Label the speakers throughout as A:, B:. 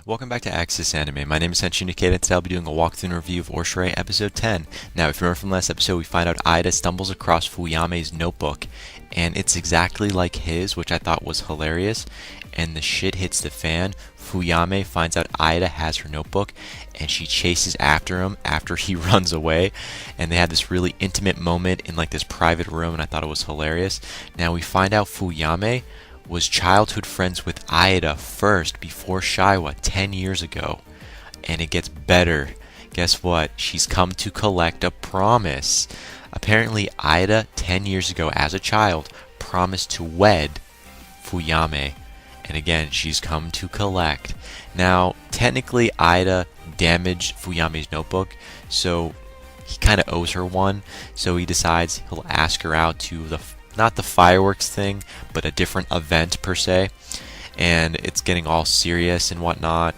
A: Welcome back to Axis Anime. My name is Henshin Ikeda, and today I'll be doing a walkthrough and review of Oreshura episode 10. Now, if you remember from last episode, we find out Ida stumbles across Fuyame's notebook, and it's exactly like his, which I thought was hilarious, and the shit hits the fan. Fuyami finds out Ida has her notebook, and she chases after him after he runs away, and they had this really intimate moment in like this private room, and I thought it was hilarious. Now, we find out Fuyami was childhood friends with Ida first before Shiwa 10 years ago. And it gets better. Guess what? She's come to collect a promise. Apparently, Ida, 10 years ago as a child, promised to wed Fuyame. And again, she's come to collect. Now, technically, Ida damaged Fuyame's notebook, so he kind of owes her one. So he decides he'll ask her out to not the fireworks thing, but a different event per se, and it's getting all serious and whatnot,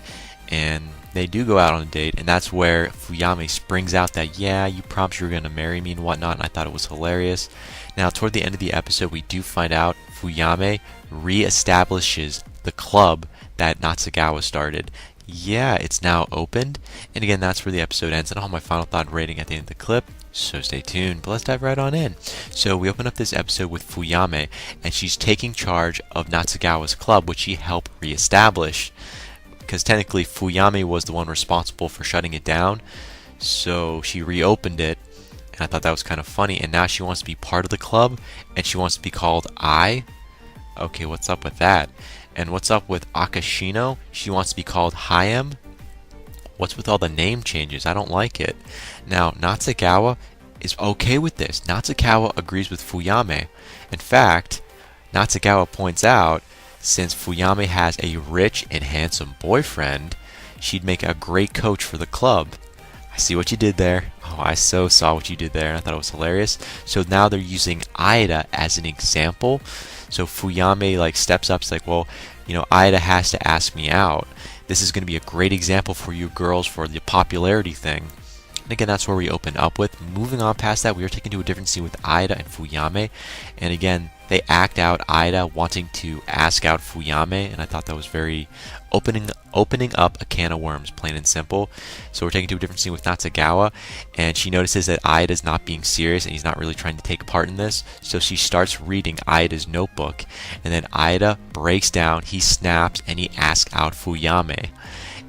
A: and they do go out on a date, and that's where Fuyami springs out that, yeah, you promised you were going to marry me and whatnot, and I thought it was hilarious. Now, toward the end of the episode, we do find out Fuyami re-establishes the club that Natsugawa started. Yeah, it's now opened, and again, that's where the episode ends, and I'll have my final thought and rating at the end of the clip. So stay tuned, but let's dive right on in. So we open up this episode with Fuyami, and she's taking charge of Natsugawa's club, which she helped reestablish. Because technically Fuyami was the one responsible for shutting it down, so she reopened it, and I thought that was kind of funny, and now she wants to be part of the club, and she wants to be called I. Okay, what's up with that? And what's up with Akashino? She wants to be called Hayam. What's with all the name changes? I don't like it. Now, Natsugawa is okay with this. Natsugawa agrees with Fuyami. In fact, Natsugawa points out, since Fuyami has a rich and handsome boyfriend, she'd make a great coach for the club. I see what you did there. Oh, I so saw what you did there, and I thought it was hilarious. So now they're using Ida as an example. So Fuyami steps up, like, well, Ida has to ask me out. This is going to be a great example for you girls for the popularity thing. And again, that's where we open up with. Moving on past that, we are taken to a different scene with Ida and Fuyami. And again, they act out Ida wanting to ask out Fuyami, and I thought that was very opening up a can of worms, plain and simple. So we're taken to a different scene with Natsugawa, and she notices that Ida's not being serious and he's not really trying to take part in this. So she starts reading Ida's notebook, and then Ida breaks down, he snaps, and he asks out Fuyami.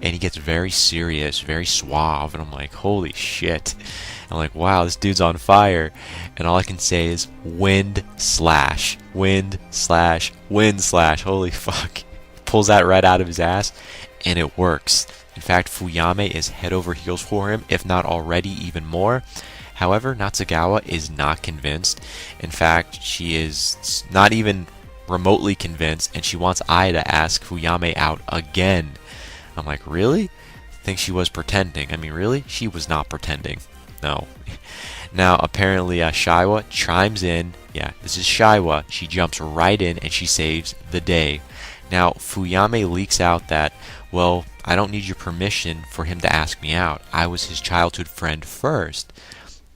A: And he gets very serious, very suave, and I'm like, holy shit. I'm like, wow, this dude's on fire. And all I can say is wind slash, wind slash, wind slash. Holy fuck. Pulls that right out of his ass, and it works. In fact, Fuyami is head over heels for him, if not already even more. However, Natsugawa is not convinced. In fact, she is not even remotely convinced, and she wants Ida to ask Fuyami out again. I'm like, really? I think she was pretending. I mean, really? She was not pretending. No. Now, apparently, Shiwa chimes in. Yeah, this is Shiwa. She jumps right in, and she saves the day. Now, Fuyami leaks out that, well, I don't need your permission for him to ask me out. I was his childhood friend first.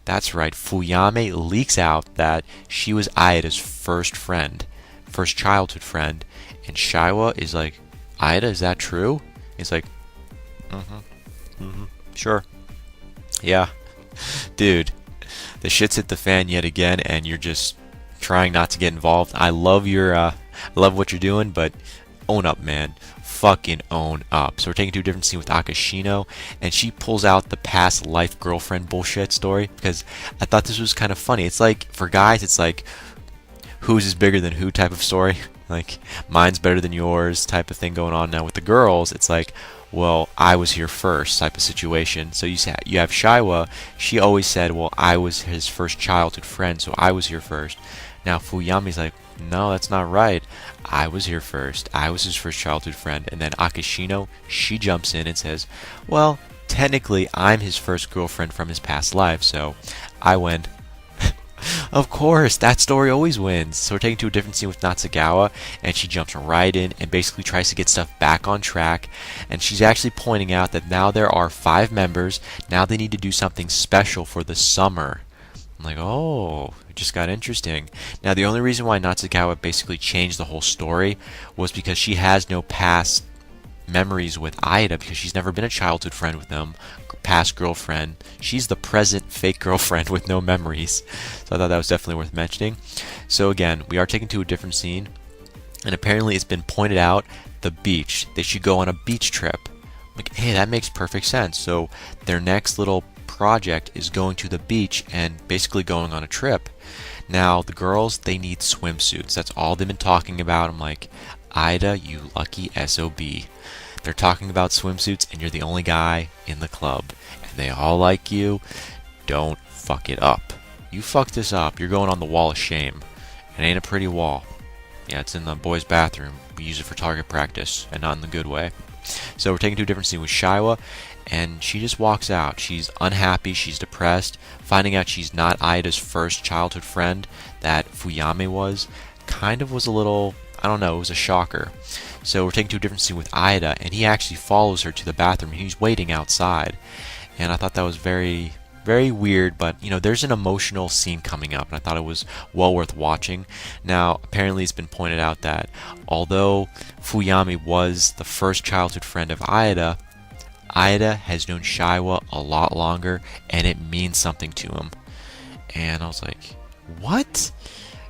A: That's right. Fuyami leaks out that she was Ida's first friend, first childhood friend. And Shiwa is like, Ida, is that true? He's like, sure. Yeah. Dude, the shit's hit the fan yet again, and you're just trying not to get involved. I love I love what you're doing, but own up, man. Fucking own up. So we're taking to a different scene with Akashino, and she pulls out the past life girlfriend bullshit story, because I thought this was kind of funny. It's like, for guys, it's like, whose is bigger than who type of story. Like, mine's better than yours type of thing going on. Now with the girls, it's like, well, I was here first type of situation. So you have Shiwa. She always said, well, I was his first childhood friend, so I was here first. Now Fuyami's like, no, that's not right. I was here first. I was his first childhood friend. And then Akashino, she jumps in and says, well, technically, I'm his first girlfriend from his past life, so I win. Of course, that story always wins. So we're taken to a different scene with Natsugawa, and she jumps right in and basically tries to get stuff back on track. And she's actually pointing out that now there are 5 members. Now they need to do something special for the summer. I'm like, oh, it just got interesting. Now, the only reason why Natsugawa basically changed the whole story was because she has no past memories with Aida because she's never been a childhood friend with them, past girlfriend. She's the present fake girlfriend with no memories. So I thought that was definitely worth mentioning. So again, we are taken to a different scene, and apparently it's been pointed out the beach. They should go on a beach trip. I'm like, hey, that makes perfect sense. So their next little project is going to the beach and basically going on a trip. Now the girls, they need swimsuits. That's all they've been talking about. I'm like, Ida, you lucky SOB. They're talking about swimsuits and you're the only guy in the club. And they all like you. Don't fuck it up. You fucked this up. You're going on the wall of shame. It ain't a pretty wall. Yeah, it's in the boys' bathroom. We use it for target practice, and not in the good way. So we're taken to a different scene with Shiwa, and she just walks out. She's unhappy, she's depressed, finding out she's not Ida's first childhood friend that Fuyami was. Kind of was a little, I don't know, it was a shocker. So we're taken to a different scene with Ida, and he actually follows her to the bathroom. He's waiting outside, and I thought that was very weird, but there's an emotional scene coming up, and I thought it was well worth watching. Now, apparently it's been pointed out that although Fuyami was the first childhood friend of Ida has known Shiwa a lot longer, and it means something to him. And I was like, what?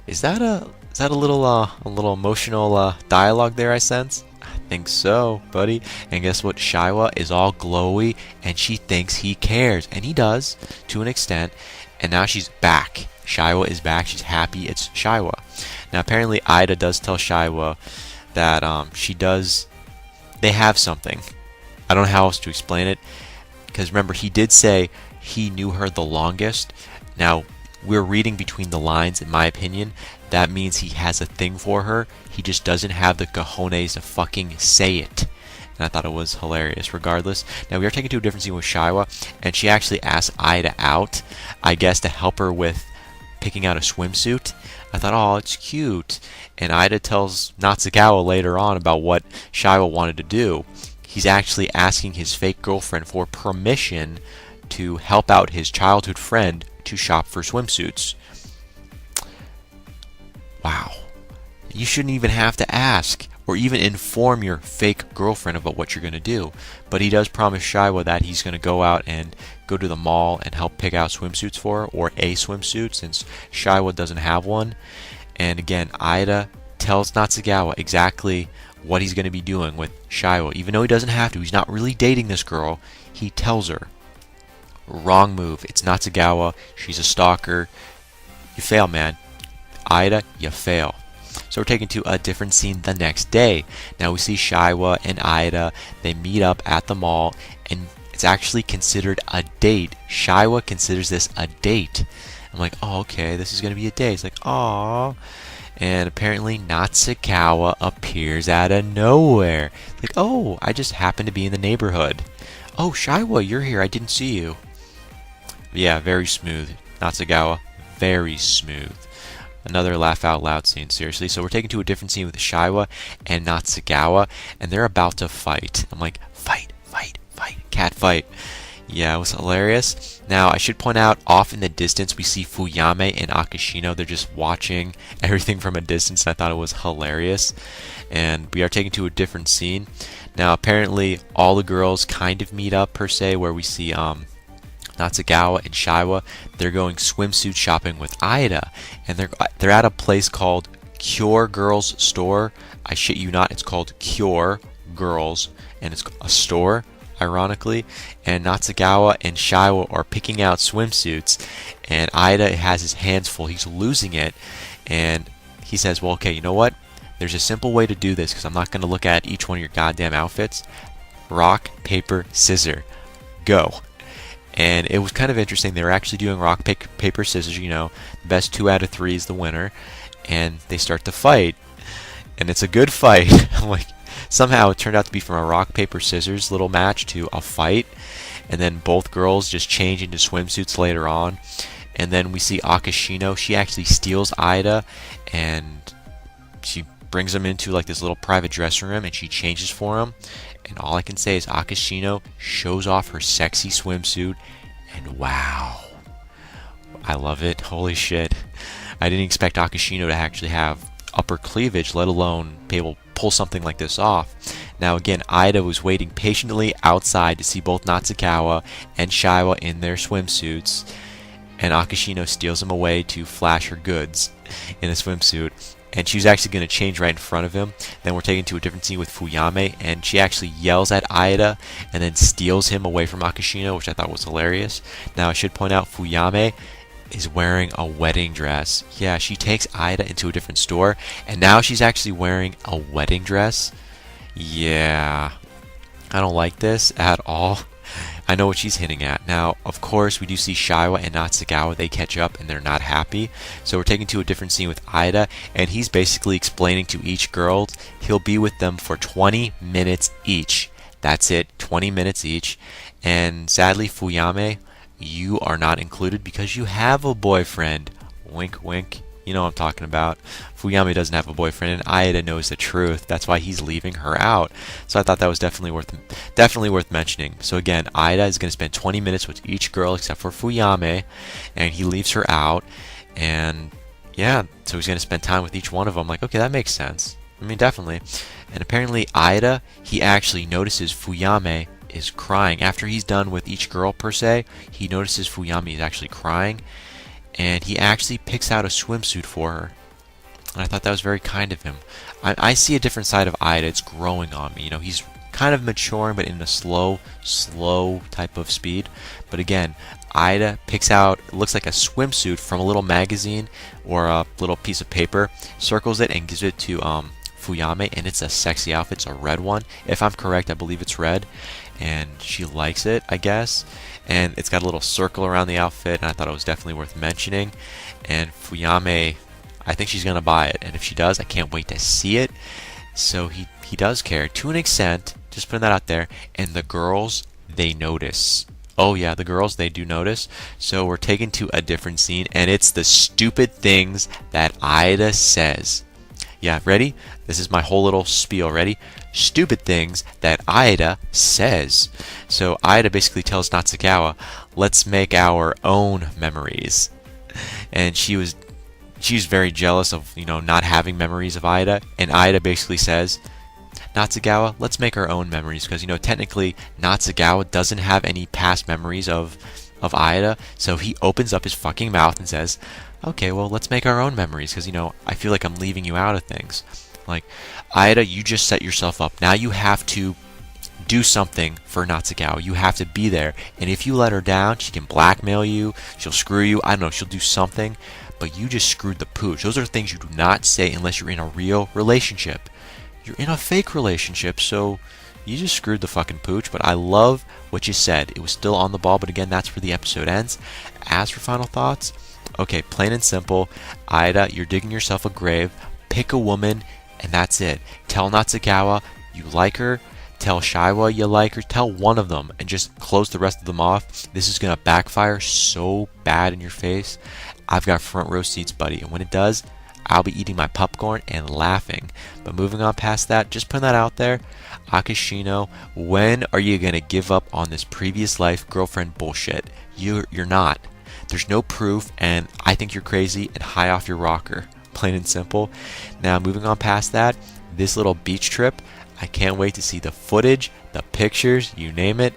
A: Is that a little emotional dialogue there I sense? I think so, buddy. And guess what? Shiwa is all glowy, and she thinks he cares, and he does to an extent. And now she's back. Shiwa is back. She's happy. It's Shiwa. Now apparently Ida does tell Shiwa that they have something. I don't know how else to explain it, because remember, he did say he knew her the longest. Now we're reading between the lines, in my opinion. That means he has a thing for her. He just doesn't have the cojones to fucking say it. And I thought it was hilarious regardless. Now we are taken to a different scene with Shiwa, and she actually asked Ida out, I guess, to help her with picking out a swimsuit. I thought, oh, it's cute. And Ida tells Natsukawa later on about what Shiwa wanted to do. He's actually asking his fake girlfriend for permission to help out his childhood friend to shop for swimsuits. Wow. You shouldn't even have to ask or even inform your fake girlfriend about what you're going to do. But he does promise Shiwa that he's going to go out and go to the mall and help pick out swimsuits for her, or a swimsuit, since Shiwa doesn't have one. And again, Ida tells Natsukawa exactly what he's going to be doing with Shiwa. Even though he doesn't have to, he's not really dating this girl, he tells her. Wrong move. It's Natsukawa. She's a stalker. You fail, man. Ida, you fail. So we're taken to a different scene the next day. Now we see Shiwa and Ida. They meet up at the mall, and it's actually considered a date. Shiwa considers this a date. I'm like, oh, okay, this is going to be a date. It's like, aww. And apparently Natsukawa appears out of nowhere. Like, oh, I just happened to be in the neighborhood. Oh, Shiwa, you're here. I didn't see you. Yeah, very smooth. Natsukawa, very smooth. Another laugh out loud scene, seriously. So we're taken to a different scene with Shiwa and Natsukawa, and they're about to fight. I'm like, fight, fight, fight, cat fight. Yeah, it was hilarious. Now, I should point out, off in the distance, we see Fuyami and Akashino. They're just watching everything from a distance, and I thought it was hilarious. And we are taken to a different scene. Now, apparently, all the girls kind of meet up, per se, where we see Natsukawa and Shiwa. They're going swimsuit shopping with Ida, and they're at a place called Cure Girls Store. I shit you not, it's called Cure Girls, and it's a store, ironically. And Natsukawa and Shiwa are picking out swimsuits, and Ida has his hands full. He's losing it, and he says, well, okay, you know what? There's a simple way to do this, because I'm not going to look at each one of your goddamn outfits. Rock, paper, scissors. Go. And it was kind of interesting. They were actually doing rock, paper, scissors. The best 2 out of 3 is the winner. And they start to fight. And it's a good fight. I'm like, somehow it turned out to be from a rock, paper, scissors little match to a fight. And then both girls just change into swimsuits later on. And then we see Akashino. She actually steals Ida, and she brings him into like this little private dressing room, and she changes for him. And all I can say is Akashino shows off her sexy swimsuit, and wow, I love it. Holy shit. I didn't expect Akashino to actually have upper cleavage, let alone be able to pull something like this off. Now again, Ida was waiting patiently outside to see both Natsukawa and Shiwa in their swimsuits, and Akashino steals him away to flash her goods in a swimsuit. And she was actually going to change right in front of him. Then we're taken to a different scene with Fuyami, and she actually yells at Ida and then steals him away from Akashino, which I thought was hilarious. Now I should point out Fuyami is wearing a wedding dress. Yeah, she takes Ida into a different store, and now she's actually wearing a wedding dress. Yeah, I don't like this at all. I know what she's hinting at. Now, of course, we do see Shiwa and Natsukawa. They catch up and they're not happy. So we're taken to a different scene with Ida, and he's basically explaining to each girl he'll be with them for 20 minutes each. That's it, 20 minutes each. And sadly, Fuyami, you are not included because you have a boyfriend. Wink, wink. You know what I'm talking about. Fuyami doesn't have a boyfriend, and Ida knows the truth. That's why he's leaving her out. So I thought that was definitely worth mentioning. So again, Ida is going to spend 20 minutes with each girl except for Fuyami, and he leaves her out. And yeah, so he's going to spend time with each one of them. Like, okay, that makes sense. I mean, definitely. And apparently, Ida, he actually notices Fuyami is crying after he's done with each girl per se. He notices Fuyami is actually crying, and he actually picks out a swimsuit for her. And I thought that was very kind of him. I see a different side of Ida. It's growing on me. You know, he's kind of maturing, but in a slow type of speed. But again, Ida picks out, it looks like a swimsuit from a little magazine or a little piece of paper, circles it, and gives it to Fuyami, and it's a sexy outfit. It's a red one. If I'm correct, I believe it's red. And she likes it, I guess. And it's got a little circle around the outfit, and I thought it was definitely worth mentioning. And Fuyami, I think she's going to buy it. And if she does, I can't wait to see it. So he does care to an extent, just putting that out there. And the girls, they notice. Oh yeah, the girls, they do notice. So we're taken to a different scene, and it's the stupid things that Ida says. Yeah, ready? This is my whole little spiel. Ready? Stupid things that Ida says. So Ida basically tells Natsukawa, let's make our own memories. And she's very jealous of, you know, not having memories of Ida. And Ida basically says, Natsukawa, let's make our own memories. Because, you know, technically, Natsukawa doesn't have any past memories of Ida. So he opens up his fucking mouth and says, okay, well, let's make our own memories. Because, you know, I feel like I'm leaving you out of things. Like, Ida, you just set yourself up. Now you have to do something for Natsukawa. You have to be there. And if you let her down, she can blackmail you. She'll screw you. I don't know. She'll do something. But you just screwed the pooch. Those are things you do not say unless you're in a real relationship. You're in a fake relationship, so you just screwed the fucking pooch. But I love what you said. It was still on the ball, but again, that's where the episode ends. As for final thoughts, okay, plain and simple. Ida, you're digging yourself a grave. Pick a woman, and that's it. Tell Natsukawa you like her. Tell Shiwa you like her. Tell one of them and just close the rest of them off. This is going to backfire so bad in your face. I've got front row seats, buddy. And when it does, I'll be eating my popcorn and laughing. But moving on past that, just putting that out there. Akashino, when are you going to give up on this previous life girlfriend bullshit? You're not. There's no proof, and I think you're crazy and high off your rocker. Plain and simple. Now, moving on past that, this little beach trip, I can't wait to see the footage, the pictures, you name it.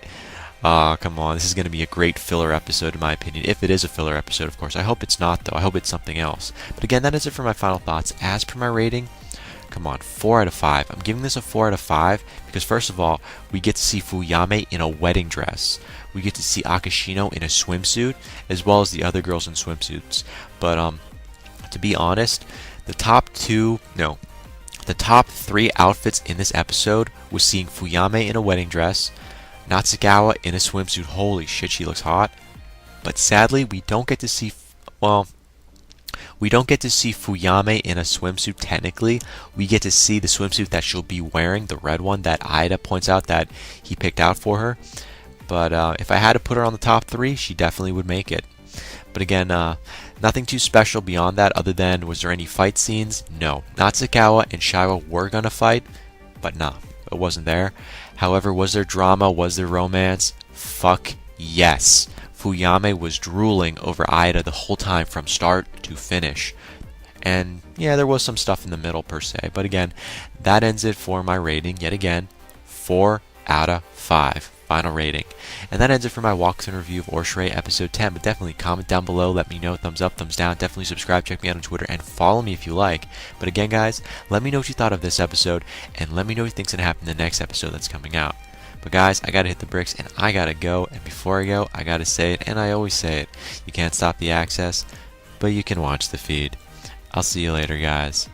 A: Come on, this is going to be a great filler episode in my opinion. If it is a filler episode, of course. I hope it's not, though. I hope it's something else. But again, that is it for my final thoughts. As per my rating, come on, 4 out of 5. I'm giving this a 4 out of 5 because, first of all, we get to see Fuyami in a wedding dress. We get to see Akashino in a swimsuit, as well as the other girls in swimsuits. But, to be honest, the top 3 outfits in this episode was seeing Fuyami in a wedding dress, Natsukawa in a swimsuit. Holy shit, she looks hot. But sadly, we don't get to see Fuyami in a swimsuit technically. We get to see the swimsuit that she'll be wearing, the red one that Ida points out that he picked out for her. But if I had to put her on the top 3, she definitely would make it. But again, nothing too special beyond that other than, was there any fight scenes? No. Natsukawa and Shiwa were going to fight, but nah, it wasn't there. However, was there drama? Was there romance? Fuck yes. Fuyami was drooling over Ida the whole time from start to finish. And yeah, there was some stuff in the middle per se. But again, that ends it for my rating. Yet again, 4 out of 5. Final rating. And that ends it for my walkthrough and review of Oreshura episode 10. But definitely comment down below, let me know, thumbs up, thumbs down. Definitely subscribe, check me out on Twitter, and follow me if you like. But again, guys, let me know what you thought of this episode, and let me know what you think's gonna happen in the next episode that's coming out. But guys, I gotta hit the bricks, and I gotta go. And before I go, I gotta say it, and I always say it: you can't stop the access, but you can watch the feed. I'll see you later, guys.